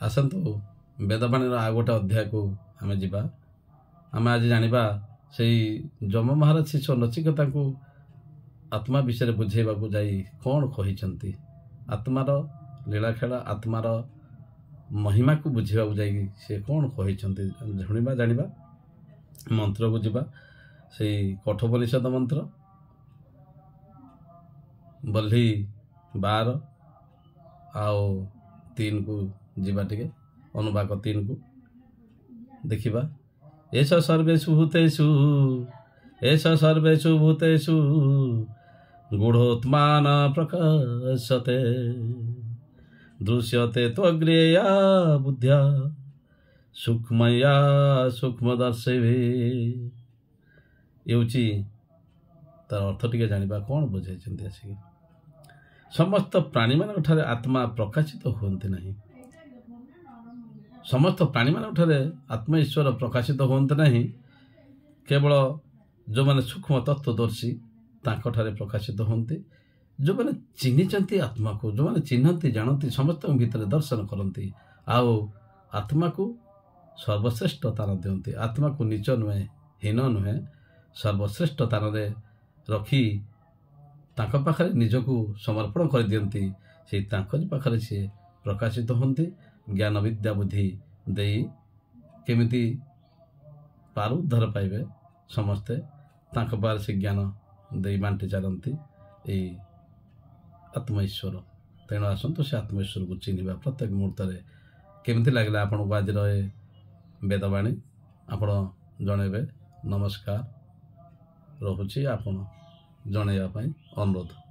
आसतु वेदवाणी आ गोटे अध्याय को आम जा आम आज जाना से जम महाराज शिष्य नचिकेता को आत्मा विषय बुझेबा जाई कौन कही आत्मार लीलाखेला आत्मार महिमा को बुझेबा जाई से कौन कही शुणा जाना मंत्र को जीवा से कठोपनिषद मंत्र बल्ली 12 आओ 3 को जीवा टिके अनुवाक 3 को देखिबा। एष सर्वेषु भूतेषु एष सर्वेषु भूतेषु गूढ़ोत्मान प्रकाशते दृश्यते त्वग्रेया बुद्ध्या सूक्ष्मया सूक्ष्मदर्शिभि। ये तार अर्थ टिके जानिबा कौन बुझे आसिक समस्त प्राणी मान आत्मा प्रकाशित होती नहीं समस्त प्राणी मान आत्मा ईश्वर प्रकाशित होती नहीं केवल जो मैंने सूक्ष्म तत्वदर्शी तांकठारे प्रकाशित होती जो मैंने चिन्हिंचंती आत्मा को जो मैंने चिन्हती जानती समस्त भीतर दर्शन करती आओ आत्मा को सर्वश्रेष्ठ तान दियंती आत्मा को नीच नुहे हीन नुहे सर्वश्रेष्ठ तान रखी तांको पाखरे निजको समर्पण कर दियंती से तांकोरी पाखरे से प्रकाशित होती ज्ञान विद्या बुद्धि दे केमिति पार उद्धार पाइबे समस्ते तांको पार से ज्ञान दे बांटी चलती ये आत्मा ईश्वर। तेणु आसतु से आत्मा ईश्वर को चिन्हवा प्रत्येक मुहूर्त केमिति लगला आपन को आज वेदवाणी आपण जनइबे। नमस्कार रहुछि आपन जनइबा पई अनुरोध।